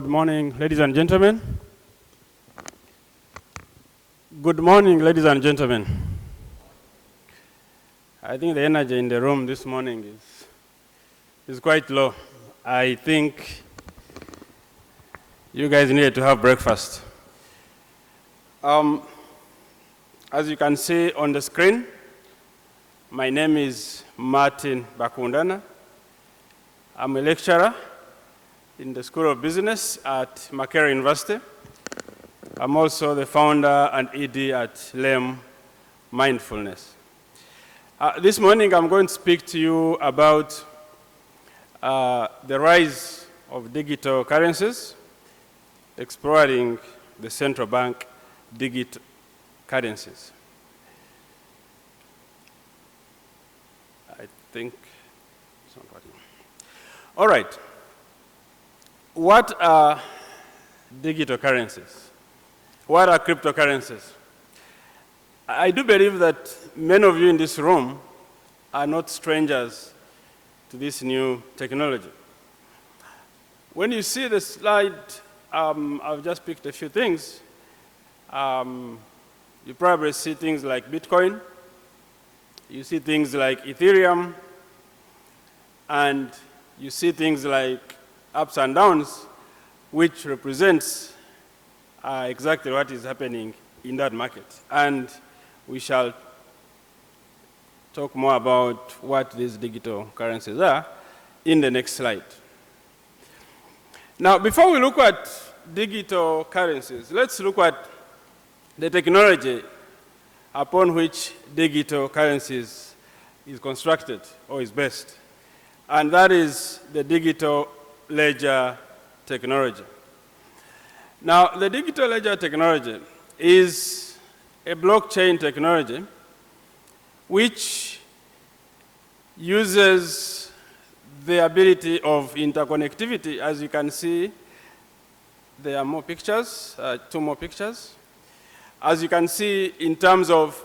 Good morning, ladies and gentlemen. Good morning, ladies and gentlemen. I think the energy in the room this morning is quite low. I think you guys needed to have breakfast. As you can see on the screen, my name is Martin Bakundana. I'm a lecturer in the School of Business at Makerere University. I'm also the founder and ED at LEM Mindfulness. This morning I'm going to speak to you about the rise of digital currencies, exploring the central bank digital currencies. I think it's not working. All right. What are digital currencies? What are cryptocurrencies? I do believe that many of you in this room are not strangers to this new technology. When you see the slide, I've just picked a few things. You probably see things like Bitcoin. You see things like Ethereum. And you see things like ups and downs, which represents exactly what is happening in that market. And we shall talk more about what these digital currencies are in the next slide. Now, before we look at digital currencies, let's look at the technology upon which digital currencies is constructed or is based. And that is the digital ledger technology. Now, the digital ledger technology is a blockchain technology which uses the ability of interconnectivity. As you can see, there are more pictures, two more pictures. As you can see, in terms of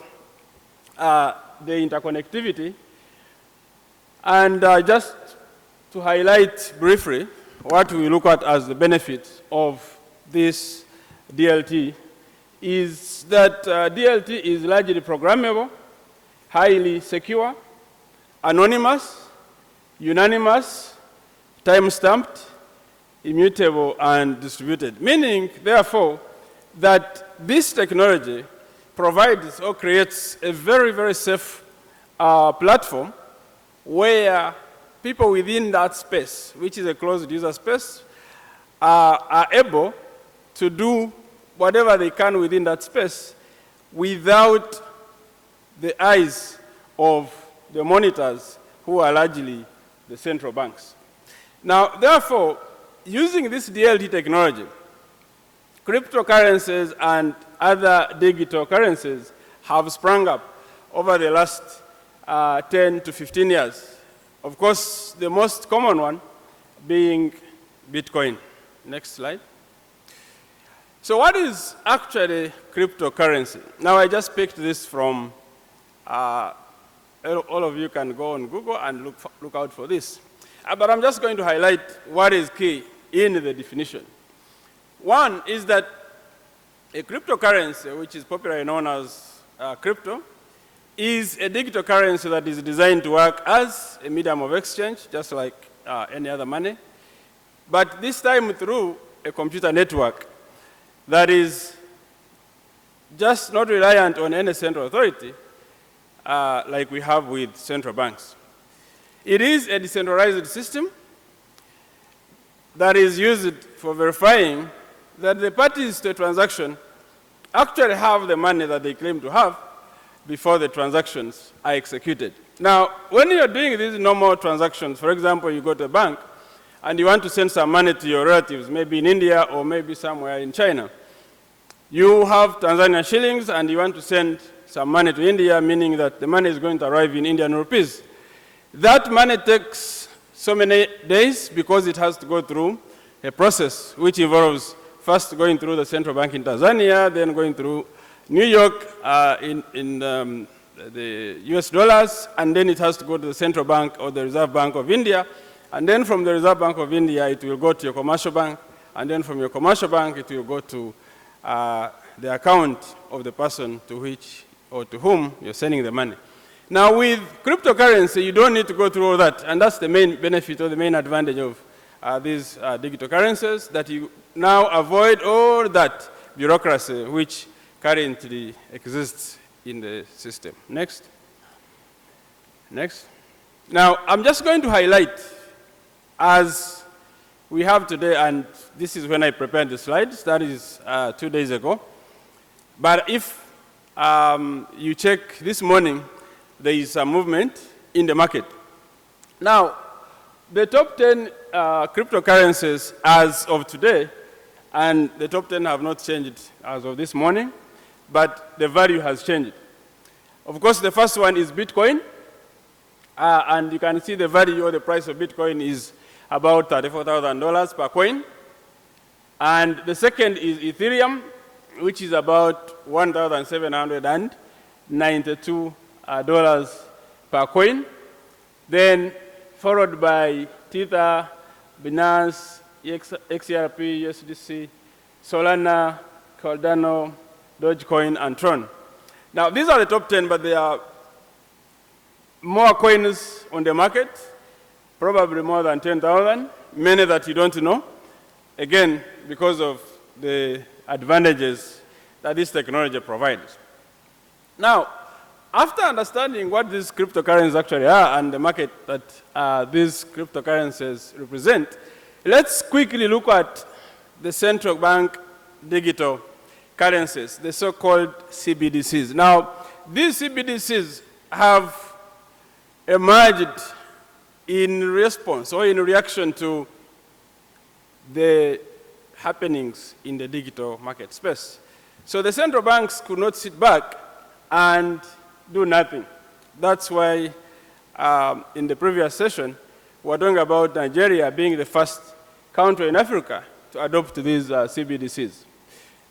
the interconnectivity, and just to highlight briefly what we look at as the benefits of this DLT is that DLT is largely programmable, highly secure, anonymous, unanimous, time-stamped, immutable, and distributed. Meaning, therefore, that this technology provides or creates a very, very safe platform where people within that space, which is a closed user space, are able to do whatever they can within that space without the eyes of the monitors who are largely the central banks. Now, therefore, using this DLT technology, cryptocurrencies and other digital currencies have sprung up over the last 10 to 15 years. Of course, the most common one being Bitcoin. Next slide. So what is actually cryptocurrency? Now, I just picked this from, all of you can go on Google and look out for this. But I'm just going to highlight what is key in the definition. One is that a cryptocurrency, which is popularly known as crypto, is a digital currency that is designed to work as a medium of exchange, just like any other money, but this time through a computer network that is just not reliant on any central authority like we have with central banks. It is a decentralized system that is used for verifying that the parties to a transaction actually have the money that they claim to have before the transactions are executed. Now, when you're doing these normal transactions, for example, you go to a bank and you want to send some money to your relatives, maybe in India or maybe somewhere in China. You have Tanzania shillings and you want to send some money to India, meaning that the money is going to arrive in Indian rupees. That money takes so many days because it has to go through a process which involves first going through the central bank in Tanzania, then going through New York in the US dollars, and then it has to go to the central bank or the Reserve Bank of India, and then from the Reserve Bank of India, it will go to your commercial bank, and then from your commercial bank, it will go to the account of the person to which or to whom you're sending the money. Now, with cryptocurrency, you don't need to go through all that, and that's the main benefit or the main advantage of these digital currencies, that you now avoid all that bureaucracy which currently exists in the system. Next. Next. Now, I'm just going to highlight, as we have today, and this is when I prepared the slides, that is 2 days ago. But if you check this morning, there is a movement in the market. Now, the top 10 cryptocurrencies as of today, and the top 10 have not changed as of this morning, but the value has changed. Of course, the first one is Bitcoin, and you can see the value or the price of Bitcoin is about $34,000 per coin. And the second is Ethereum, which is about $1,792 per coin. Then followed by Tether, Binance, XRP, USDC, Solana, Cardano, Dogecoin, and Tron. Now, these are the top 10, but there are more coins on the market, probably more than 10,000, many that you don't know, again, because of the advantages that this technology provides. Now, after understanding what these cryptocurrencies actually are and the market that these cryptocurrencies represent, let's quickly look at the central bank digital currencies, the so-called CBDCs. Now, these CBDCs have emerged in response or in reaction to the happenings in the digital market space. So the central banks could not sit back and do nothing. That's why in the previous session, we were talking about Nigeria being the first country in Africa to adopt these CBDCs.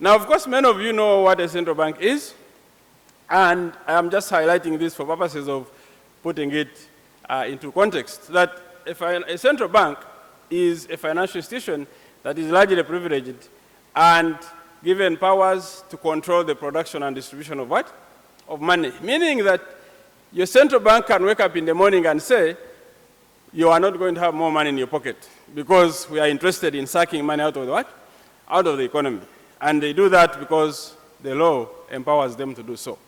Now, of course, many of you know what a central bank is, and I'm just highlighting this for purposes of putting it into context, that a central bank is a financial institution that is largely privileged and given powers to control the production and distribution of what? Of money. Meaning that your central bank can wake up in the morning and say, you are not going to have more money in your pocket because we are interested in sucking money out of the what? Out of the economy. And they do that because the law empowers them to do so.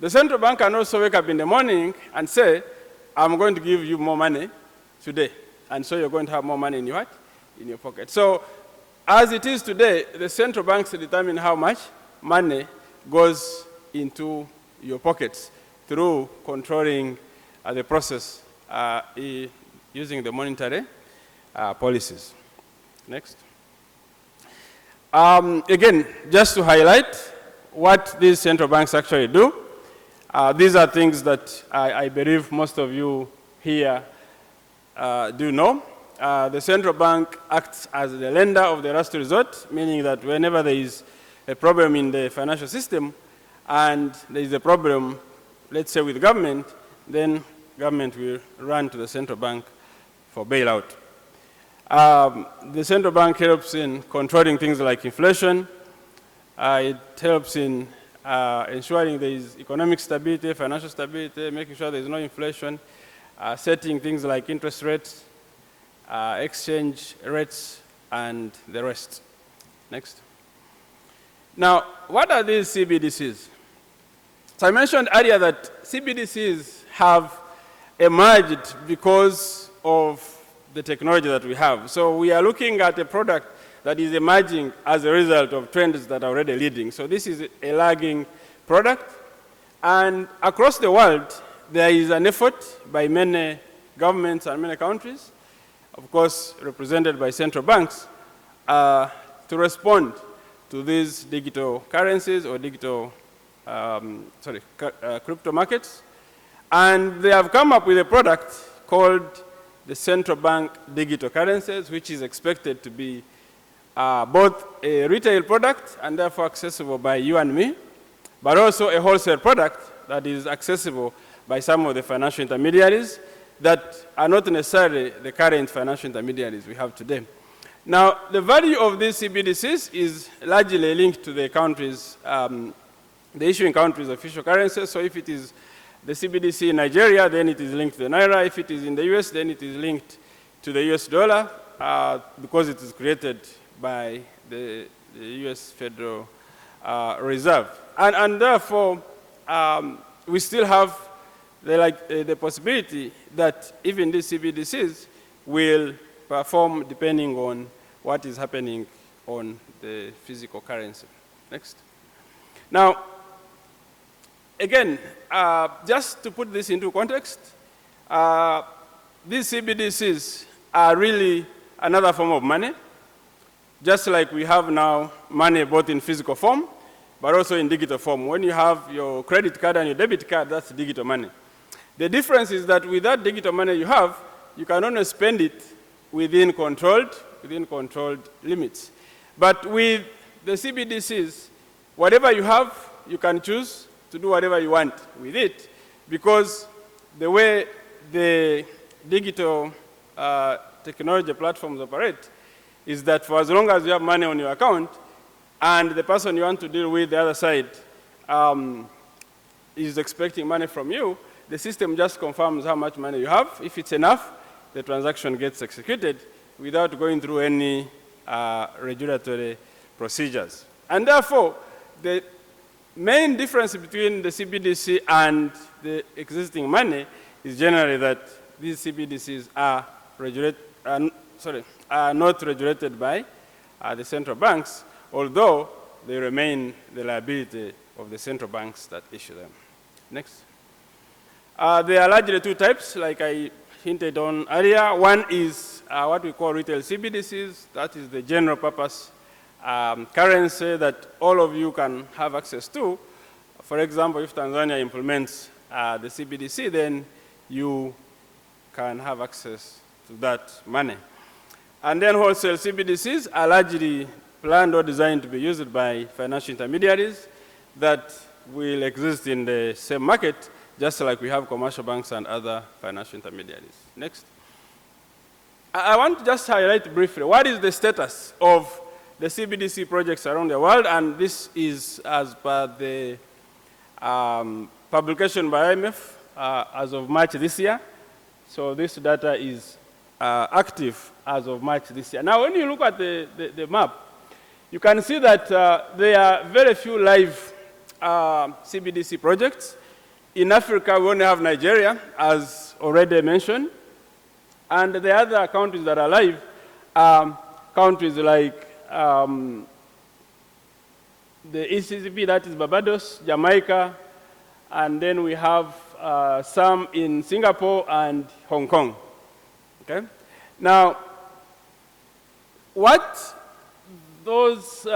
The central bank can also wake up in the morning and say, I'm going to give you more money today. And so you're going to have more money in your what? In your pocket. So as it is today, the central banks determine how much money goes into your pockets through controlling the process using the monetary policies. Next. Again, just to highlight what these central banks actually do, these are things that I believe most of you here do know. The central bank acts as the lender of the last resort, meaning that whenever there is a problem in the financial system and there is a problem, let's say with government, then government will run to the central bank for bailout. The central bank helps in controlling things like inflation. It helps in ensuring there is economic stability, financial stability, making sure there is no inflation, setting things like interest rates, exchange rates, and the rest. Next. Now, what are these CBDCs? So I mentioned earlier that CBDCs have emerged because of the technology that we have. So we are looking at a product that is emerging as a result of trends that are already leading. So this is a lagging product. And across the world, there is an effort by many governments and many countries, of course represented by central banks, to respond to these digital currencies or digital, crypto markets. And they have come up with a product called the central bank digital currencies, which is expected to be both a retail product and therefore accessible by you and me, but also a wholesale product that is accessible by some of the financial intermediaries that are not necessarily the current financial intermediaries we have today. Now, the value of these CBDCs is largely linked to the country's, the issuing country's official currency. So if it is the CBDC in Nigeria, then it is linked to the Naira. If it is in the US, then it is linked to the US dollar because it is created by the US Federal Reserve. And therefore, we still have the possibility that even these CBDCs will perform depending on what is happening on the physical currency. Next. Now, again, just to put this into context, these CBDCs are really another form of money, just like we have now money both in physical form, but also in digital form. When you have your credit card and your debit card, that's digital money. The difference is that with that digital money you have, you can only spend it within controlled limits. But with the CBDCs, whatever you have, you can choose to do whatever you want with it, because the way the digital technology platforms operate is that for as long as you have money on your account and the person you want to deal with, the other side, is expecting money from you, the system just confirms how much money you have. If it's enough, the transaction gets executed without going through any regulatory procedures. And therefore, the main difference between the CBDC and the existing money is generally that these CBDCs are not regulated by the central banks, although they remain the liability of the central banks that issue them. Next. There are largely two types, like I hinted on earlier. One is what we call retail CBDCs. That is the general purpose currency that all of you can have access to. For example, if Tanzania implements the CBDC, then you can have access to that money. And then wholesale CBDCs are largely planned or designed to be used by financial intermediaries that will exist in the same market, just like we have commercial banks and other financial intermediaries. Next. I want to just highlight briefly what is the status of the CBDC projects around the world, and this is as per the publication by IMF as of March this year. So this data is active as of March this year. Now, when you look at the map, you can see that there are very few live CBDC projects. In Africa, we only have Nigeria, as already mentioned. And the other countries that are live are countries like the ECCP, that is Barbados, Jamaica, and then we have some in Singapore and Hong Kong. Okay? Now, what those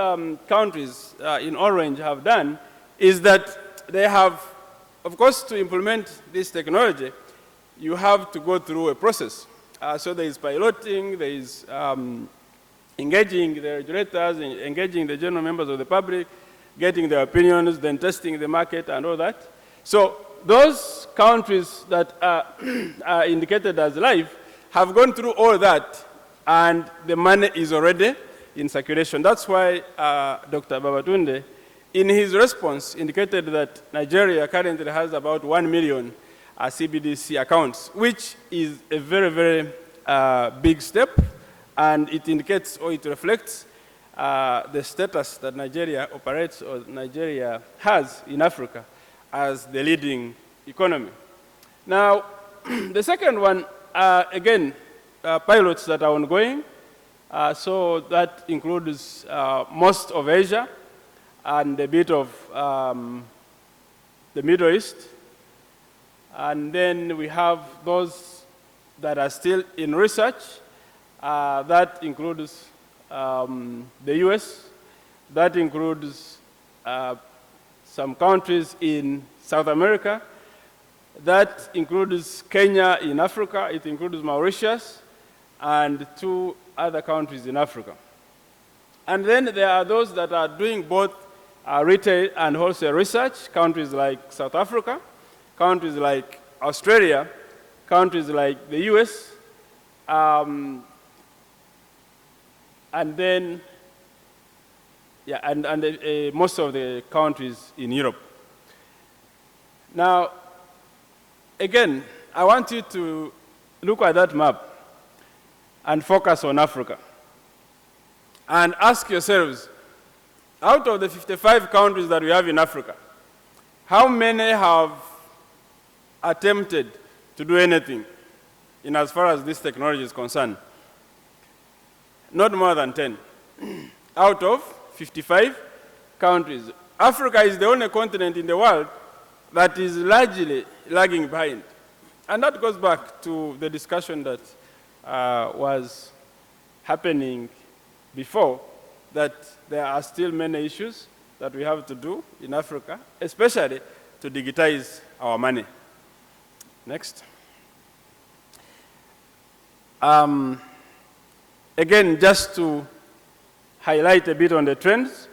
countries in orange have done is that they have, of course, to implement this technology, you have to go through a process. So there is piloting, there is engaging the regulators, engaging the general members of the public, getting their opinions, then testing the market and all that. So those countries that are indicated as live have gone through all that, and the money is already in circulation. That's why Dr. Babatunde, in his response, indicated that Nigeria currently has about 1 million CBDC accounts, which is a very, very big step, and it indicates or it reflects the status that Nigeria operates or Nigeria has in Africa as the leading economy. Now, the second one, again, pilots that are ongoing. So that includes most of Asia and a bit of the Middle East. And then we have those that are still in research. That includes the US. That includes some countries in South America. That includes Kenya in Africa. It includes Mauritius and 2 other countries in Africa. And then there are those that are doing both retail and wholesale research, countries like South Africa, countries like Australia, countries like the US, and then, yeah, and most of the countries in Europe. Now, again, I want you to look at that map and focus on Africa. And ask yourselves, out of the 55 countries that we have in Africa, how many have attempted to do anything in as far as this technology is concerned? Not more than 10. Out of 55 countries. Africa is the only continent in the world that is largely lagging behind. And that goes back to the discussion that was happening before, that there are still many issues that we have to do in Africa, especially to digitize our money. Next. Again, just to highlight a bit on the trends,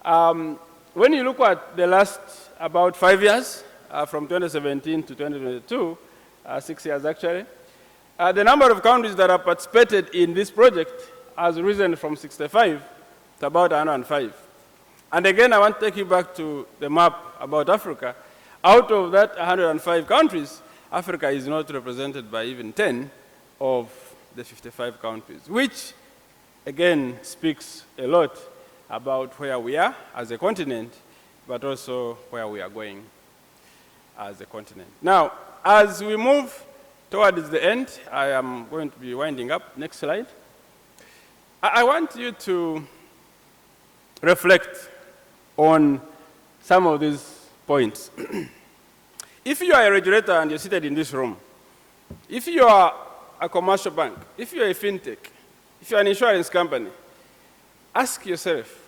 when you look at the last about 5 years, from 2017 to 2022, 6 years actually, the number of countries that have participated in this project has risen from 65 to about 105. And again, I want to take you back to the map about Africa. Out of that 105 countries, Africa is not represented by even 10 of the 55 countries, which again speaks a lot about where we are as a continent, but also where we are going as a continent. Now, as we move towards the end, I am going to be winding up. Next slide. I want you to reflect on some of these points. If you are a regulator and you're seated in this room, if you are a commercial bank, if you're a fintech, if you're an insurance company, ask yourself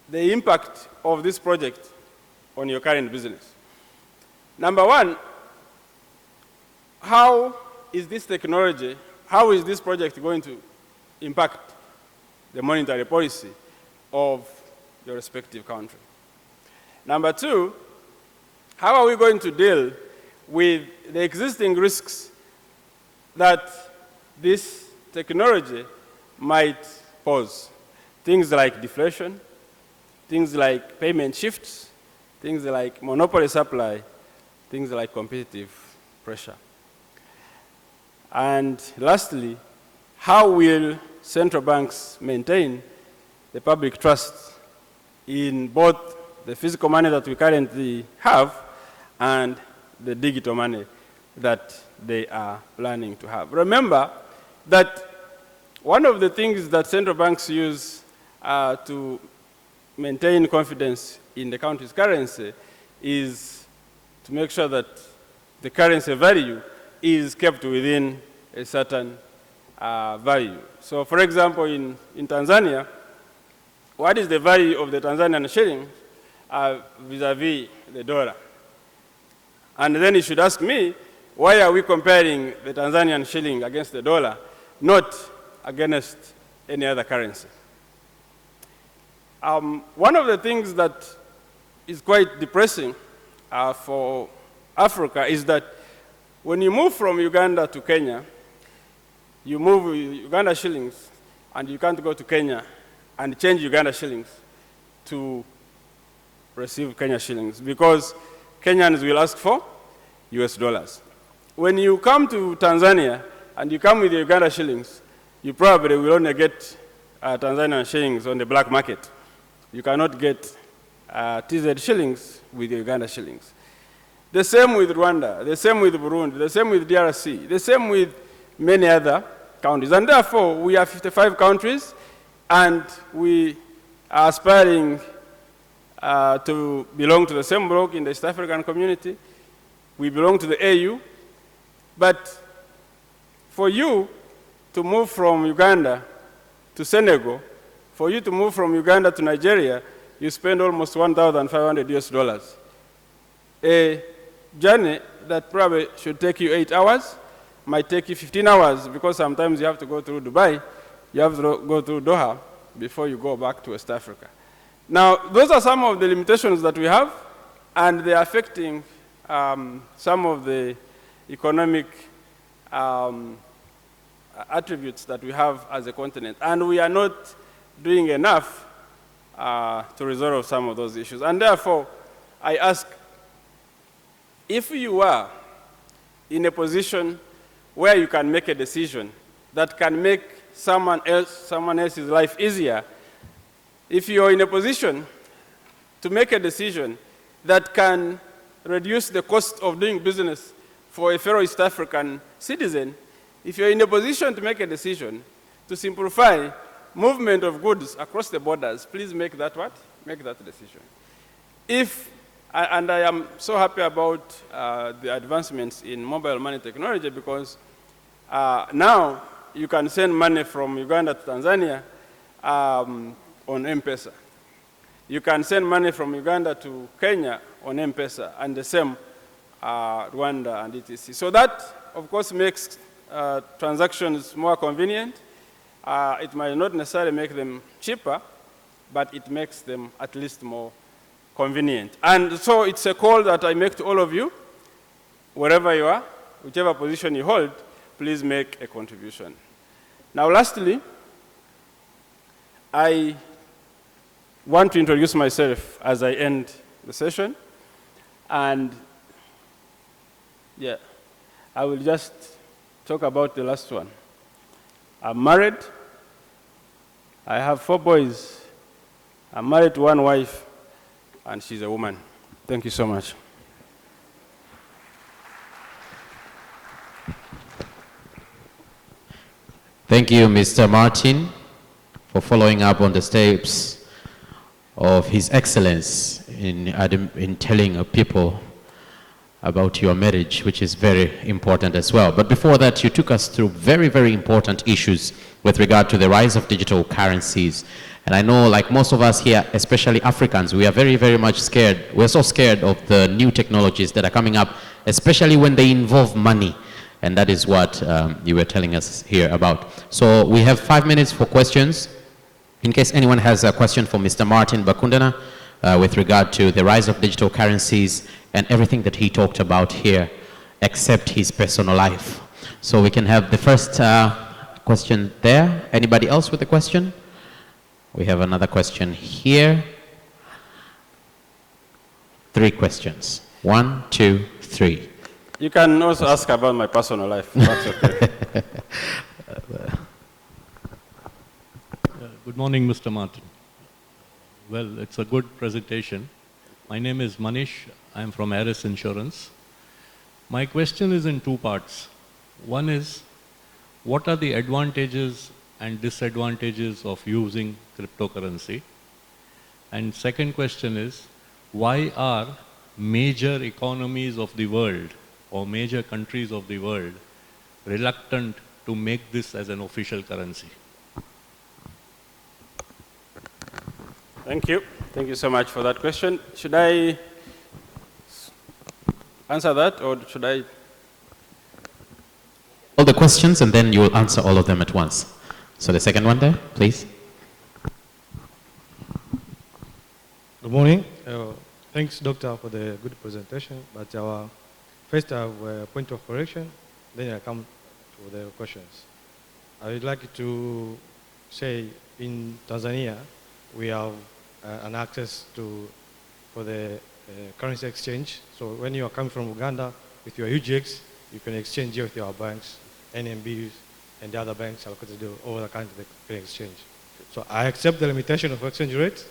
the impact of this project on your current business. Number one, how is this technology, how is this project going to impact the monetary policy of your respective country? Number two, how are we going to deal with the existing risks that this technology might pose? Things like deflation, things like payment shifts, things like monopoly supply, things like competitive pressure. And lastly, how will central banks maintain the public trust in both the physical money that we currently have and the digital money that they are planning to have? Remember that one of the things that central banks use to maintain confidence in the country's currency is to make sure that the currency value is kept within a certain value. So for example, in Tanzania, what is the value of the Tanzanian shilling vis-a-vis the dollar? And then you should ask me, why are we comparing the Tanzanian shilling against the dollar, not against any other currency? One of the things that is quite depressing for Africa is that when you move from Uganda to Kenya, you move Uganda shillings, and you can't go to Kenya and change Uganda shillings to receive Kenya shillings, because Kenyans will ask for US dollars. When you come to Tanzania and you come with the Uganda shillings, you probably will only get Tanzanian shillings on the black market. You cannot get TZ shillings with the Uganda shillings. The same with Rwanda, the same with Burundi, the same with DRC, the same with many other countries. And therefore, we have 55 countries, and we are aspiring to belong to the same bloc in the East African community. We belong to the AU. But for you to move from Uganda to Senegal, for you to move from Uganda to Nigeria, you spend almost $1,500. A journey that probably should take you 8 hours might take you 15 hours, because sometimes you have to go through Dubai, you have to go through Doha before you go back to West Africa. Now, those are some of the limitations that we have, and they are affecting some of the economic attributes that we have as a continent. And we are not doing enough to resolve some of those issues. And therefore, I ask, if you are in a position where you can make a decision that can make someone else's life easier, if you're in a position to make a decision that can reduce the cost of doing business for a fellow East African citizen, if you're in a position to make a decision to simplify movement of goods across the borders, please make that what? Make that decision. And I am so happy about the advancements in mobile money technology, because now you can send money from Uganda to Tanzania on M-Pesa. You can send money from Uganda to Kenya on M-Pesa, and the same Rwanda and etc. So that, of course, makes transactions more convenient. It might not necessarily make them cheaper, but it makes them at least more convenient. And so it's a call that I make to all of you, wherever you are, whichever position you hold, please make a contribution. Now, lastly, I want to introduce myself as I end the session. And yeah, I will just talk about the last one. I'm married. I have 4 boys. I'm married to 1 wife, and she's a woman. Thank you so much. Thank you, Mr. Martin, for following up on the steps of His Excellence in telling people about your marriage, which is very important as well. But before that, you took us through very, very important issues with regard to the rise of digital currencies. And I know, like most of us here, especially Africans, we are very, very much scared. We're so scared of the new technologies that are coming up, especially when they involve money. And that is what you were telling us here about. So we have 5 minutes for questions. In case anyone has a question for Mr. Martin Bakundana with regard to the rise of digital currencies and everything that he talked about here, except his personal life. So we can have the first question there. Anybody else with a question? We have another question here. 3 questions. 1, 2, 3. You can also ask about my personal life. That's okay. Good morning, Mr. Martin. Well, it's a good presentation. My name is Manish. I'm from Aris Insurance. My question is in 2 parts. One is, what are the advantages and disadvantages of using cryptocurrency? And second question is, why are major economies of the world or major countries of the world reluctant to make this as an official currency? Thank you. Thank you so much for that question. Should I answer that, or should I? All the questions, and then you will answer all of them at once. So the second one there, please. Good morning. Thanks, Doctor, for the good presentation. But first, I have a point of correction, then I come to the questions. I would like to say in Tanzania, we have an access for the currency exchange. So when you are coming from Uganda with your UGX, you can exchange here with your banks, NMBs, and the other banks are located over the country they can exchange. So I accept the limitation of exchange rates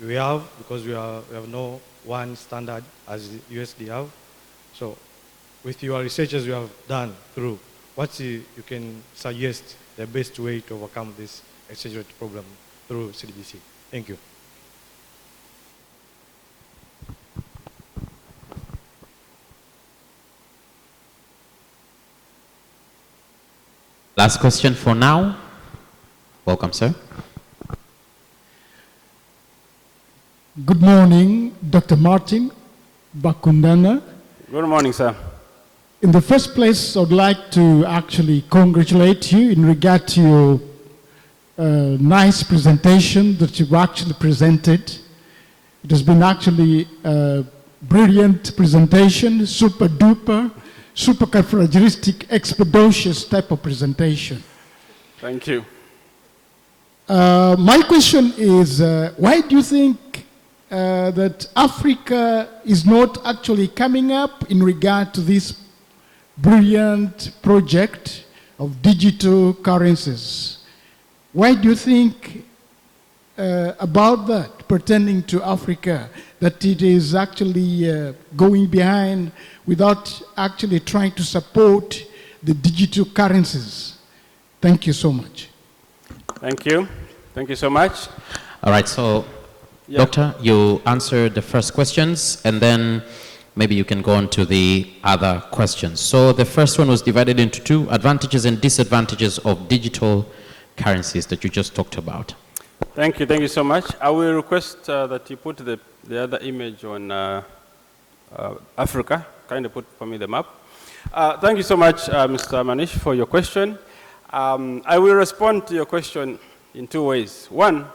we have, because we have no one standard as USD have. So with your researches you have done through, you can suggest the best way to overcome this exchange rate problem through CDBC? Thank you. Last question for now. Welcome, sir. Good morning, Dr. Martin Bakundana. Good morning, sir. In the first place, I would like to actually congratulate you in regard to your nice presentation that you've actually presented. It has been actually a brilliant presentation, super duper, super characteristic, expeditious type of presentation. Thank you. My question is, why do you think that Africa is not actually coming up in regard to this brilliant project of digital currencies? Why do you think about that, pertaining to Africa, that it is actually going behind without actually trying to support the digital currencies? Thank you so much. Thank you. Thank you so much. All right, so Yeah. Doctor, you answered the first questions, and then maybe you can go on to the other questions. So the first one was divided into two: advantages and disadvantages of digital currencies that you just talked about. Thank you so much. I will request that you put the other image on Africa. Kind of put for me the map. Thank you so much, Mr. Manish, for your question. I will respond to your question in two ways. One,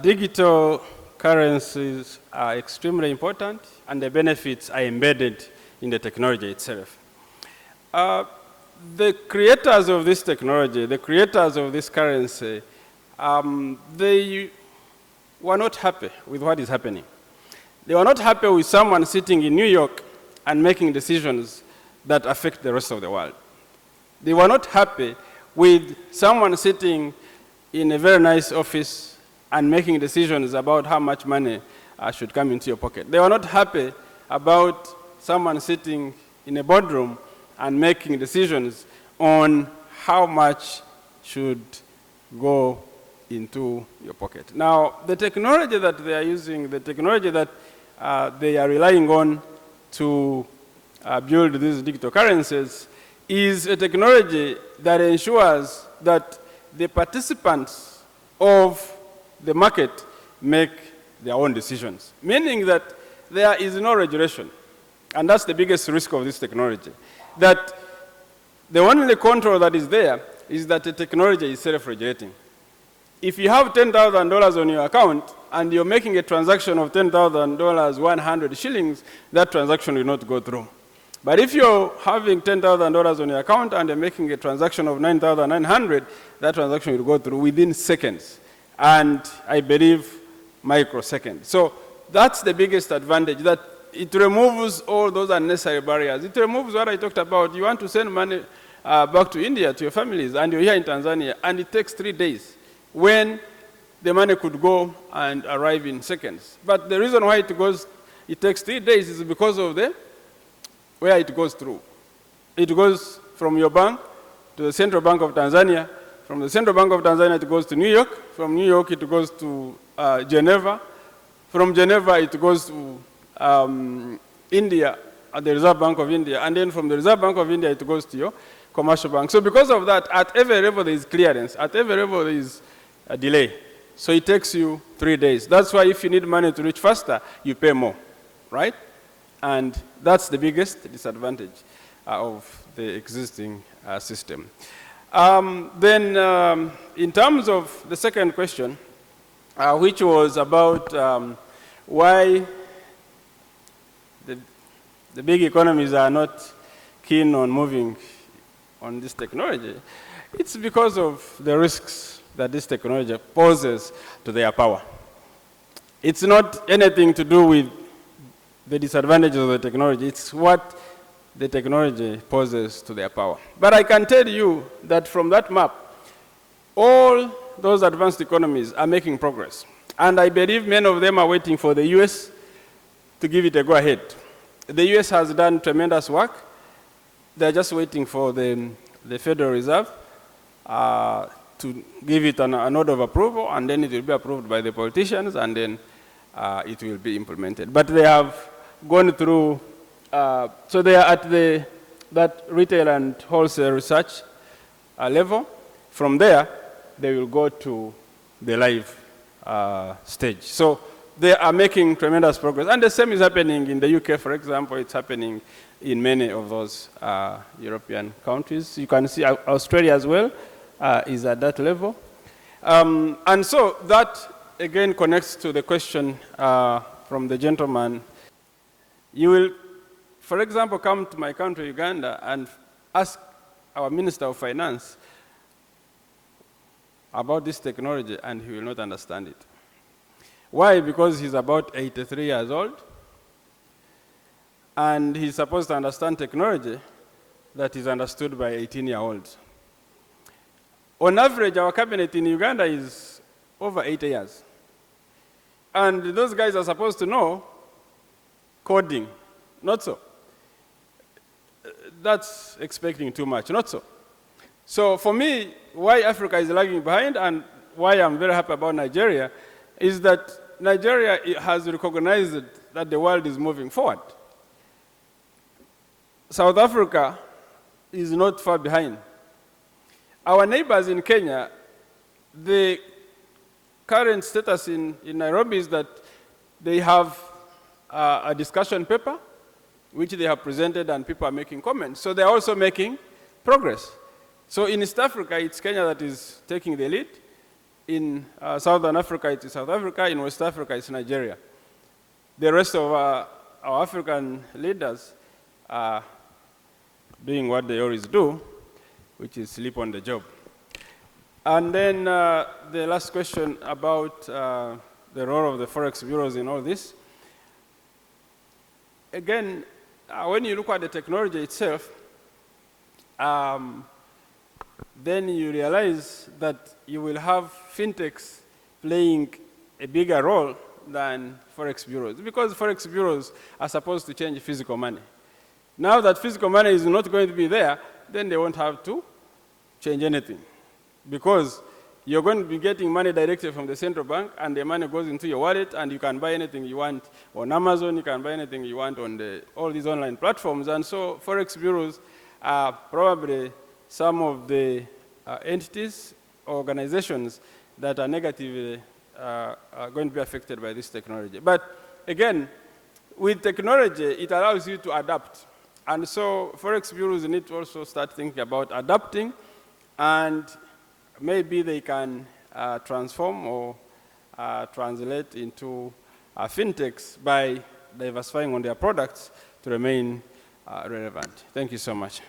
digital currencies are extremely important, and the benefits are embedded in the technology itself. The creators of this technology, the creators of this currency, they were not happy with what is happening. They were not happy with someone sitting in New York and making decisions that affect the rest of the world. They were not happy with someone sitting in a very nice office and making decisions about how much money should come into your pocket. They were not happy about someone sitting in a boardroom and making decisions on how much should go into your pocket. Now, the technology that they are using, the technology that they are relying on to build these digital currencies is a technology that ensures that the participants of the market make their own decisions, meaning that there is no regulation. And that's the biggest risk of this technology, that the only control that is there is that the technology is self-regulating. If you have $10,000 on your account and you're making a transaction of $10,000, 100 shillings, that transaction will not go through. But if you're having $10,000 on your account and you're making a transaction of 9,900, that transaction will go through within seconds, and I believe microseconds. So that's the biggest advantage, that it removes all those unnecessary barriers. It removes what I talked about. You want to send money back to India to your families, and you're here in Tanzania, and it takes 3 days, when the money could go and arrive in seconds. But the reason why it takes 3 days is because of where it goes through. It goes from your bank to the Central Bank of Tanzania. From the Central Bank of Tanzania, it goes to New York. From New York, it goes to Geneva. From Geneva, it goes to India, at the Reserve Bank of India. And then from the Reserve Bank of India, it goes to your commercial bank. So because of that, at every level, there is clearance. At every level, there is a delay. So it takes you 3 days. That's why if you need money to reach faster, you pay more, right? And that's the biggest disadvantage of the existing system. Then in terms of the second question, which was about why the big economies are not keen on moving on this technology, it's because of the risks that this technology poses to their power. It's not anything to do with the disadvantages of the technology, it's what the technology poses to their power. But I can tell you that from that map, all those advanced economies are making progress. And I believe many of them are waiting for the US to give it a go-ahead. The US has done tremendous work. They're just waiting for the Federal Reserve to give it an order of approval, and then it will be approved by the politicians, and then it will be implemented. But they have gone through, so they are at that retail and wholesale research level. From there, they will go to the live stage. So they are making tremendous progress. And the same is happening in the UK, for example. It's happening in many of those European countries. You can see Australia as well is at that level. And so that, again, connects to the question from the gentleman. You will, for example, come to my country, Uganda, and ask our Minister of Finance, about this technology and he will not understand it. Why? Because he's about 83 years old and he's supposed to understand technology that is understood by 18-year-olds. On average, our cabinet in Uganda is over 80 years. And those guys are supposed to know coding, not so. That's expecting too much, not so. So for me, why Africa is lagging behind and why I'm very happy about Nigeria is that Nigeria has recognized that the world is moving forward. South Africa is not far behind. Our neighbors in Kenya, the current status in Nairobi is that they have a discussion paper which they have presented and people are making comments. So they're also making progress. So in East Africa, it's Kenya that is taking the lead. In Southern Africa, it is South Africa. In West Africa, it's Nigeria. The rest of our African leaders are doing what they always do, which is sleep on the job. And then the last question about the role of the Forex bureaus in all this. Again, when you look at the technology itself, then you realize that you will have fintechs playing a bigger role than Forex bureaus, because Forex bureaus are supposed to change physical money. Now that physical money is not going to be there, then they won't have to change anything, because you're going to be getting money directly from the central bank, and the money goes into your wallet, and you can buy anything you want on Amazon, you can buy anything you want on all these online platforms. And so Forex bureaus are probably some of the entities, organizations that are negatively are going to be affected by this technology. But again, with technology, it allows you to adapt. And so Forex bureaus need to also start thinking about adapting, and maybe they can transform or translate into fintechs by diversifying on their products to remain relevant. Thank you so much.